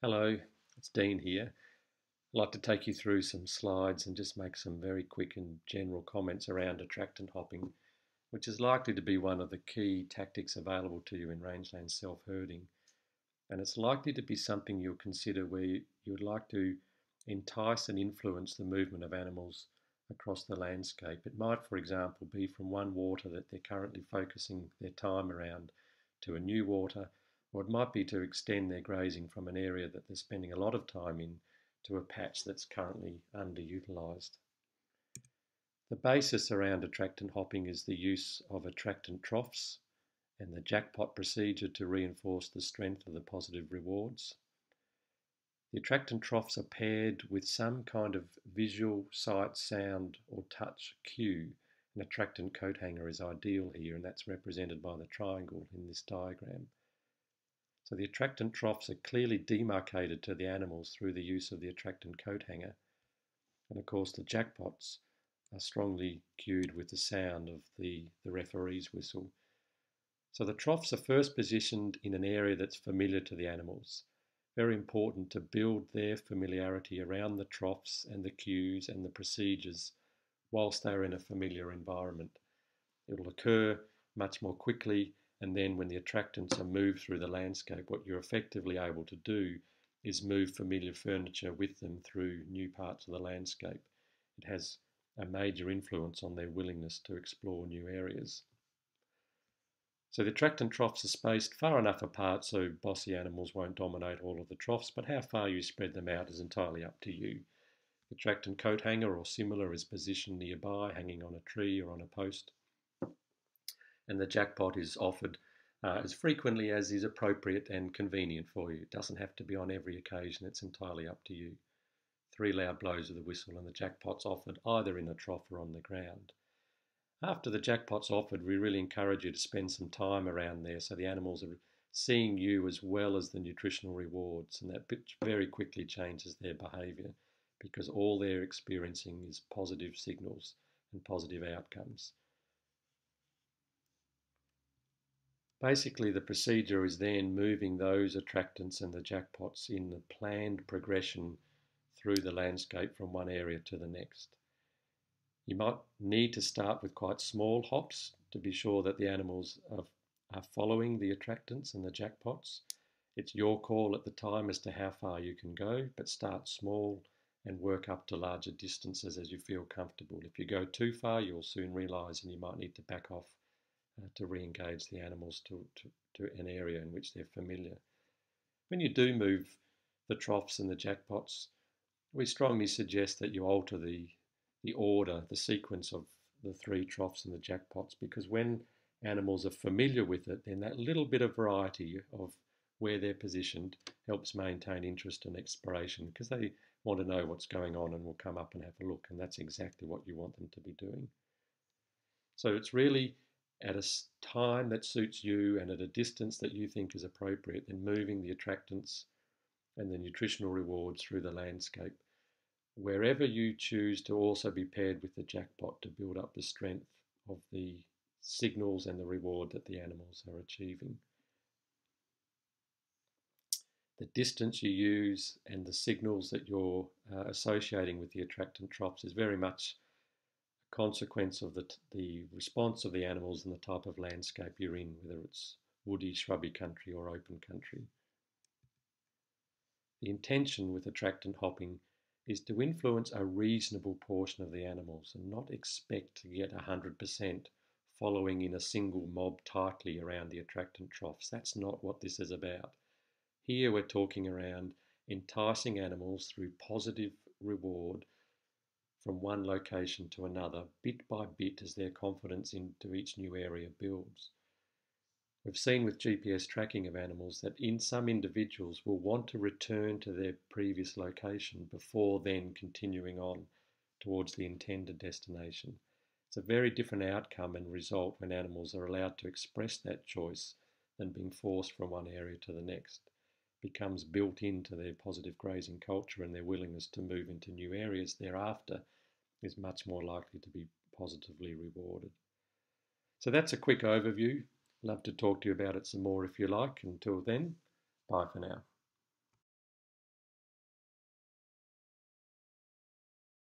Hello, it's Dean here. I'd like to take you through some slides and just make some very quick and general comments around attractant hopping, which is likely to be one of the key tactics available to you in rangeland self-herding. And it's likely to be something you'll consider where you would like to entice and influence the movement of animals across the landscape. It might, for example, be from one water that they're currently focusing their time around to a new water, or it might be to extend their grazing from an area that they're spending a lot of time in to a patch that's currently underutilised. The basis around attractant hopping is the use of attractant troughs and the jackpot procedure to reinforce the strength of the positive rewards. The attractant troughs are paired with some kind of visual, sight, sound or touch cue. An attractant coat hanger is ideal here, and that's represented by the triangle in this diagram. So the attractant troughs are clearly demarcated to the animals through the use of the attractant coat hanger. And of course the jackpots are strongly cued with the sound of the referee's whistle. So the troughs are first positioned in an area that's familiar to the animals. Very important to build their familiarity around the troughs and the cues and the procedures whilst they're in a familiar environment. It will occur much more quickly, and then when the attractants are moved through the landscape, what you're effectively able to do is move familiar furniture with them through new parts of the landscape. It has a major influence on their willingness to explore new areas. So the attractant troughs are spaced far enough apart so bossy animals won't dominate all of the troughs, but how far you spread them out is entirely up to you. The attractant coat hanger or similar is positioned nearby, hanging on a tree or on a post. And the jackpot is offered as frequently as is appropriate and convenient for you. It doesn't have to be on every occasion, it's entirely up to you. 3 loud blows of the whistle and the jackpot's offered either in a trough or on the ground. After the jackpot's offered, we really encourage you to spend some time around there so the animals are seeing you as well as the nutritional rewards, and that very quickly changes their behaviour because all they're experiencing is positive signals and positive outcomes. Basically, the procedure is then moving those attractants and the jackpots in the planned progression through the landscape from one area to the next. You might need to start with quite small hops to be sure that the animals are following the attractants and the jackpots. It's your call at the time as to how far you can go, but start small and work up to larger distances as you feel comfortable. If you go too far, you'll soon realise and you might need to back off to re-engage the animals to an area in which they're familiar. When you do move the troughs and the jackpots, we strongly suggest that you alter the order, the sequence of the 3 troughs and the jackpots, because when animals are familiar with it, then that little bit of variety of where they're positioned helps maintain interest and exploration, because they want to know what's going on and will come up and have a look, and that's exactly what you want them to be doing. So it's really at a time that suits you and at a distance that you think is appropriate, then moving the attractants and the nutritional rewards through the landscape, wherever you choose to also be paired with the jackpot to build up the strength of the signals and the reward that the animals are achieving. The distance you use and the signals that you're associating with the attractant troughs is very much consequence of the response of the animals and the type of landscape you're in, whether it's woody, shrubby country or open country. The intention with attractant hopping is to influence a reasonable portion of the animals and not expect to get 100% following in a single mob tightly around the attractant troughs. That's not what this is about. Here we're talking around enticing animals through positive reward from one location to another, bit by bit, as their confidence into each new area builds. We've seen with GPS tracking of animals that in some individuals will want to return to their previous location before then continuing on towards the intended destination. It's a very different outcome and result when animals are allowed to express that choice than being forced from one area to the next. It becomes built into their positive grazing culture, and their willingness to move into new areas thereafter is much more likely to be positively rewarded. So that's a quick overview. Love to talk to you about it some more if you like. Until then, bye for now.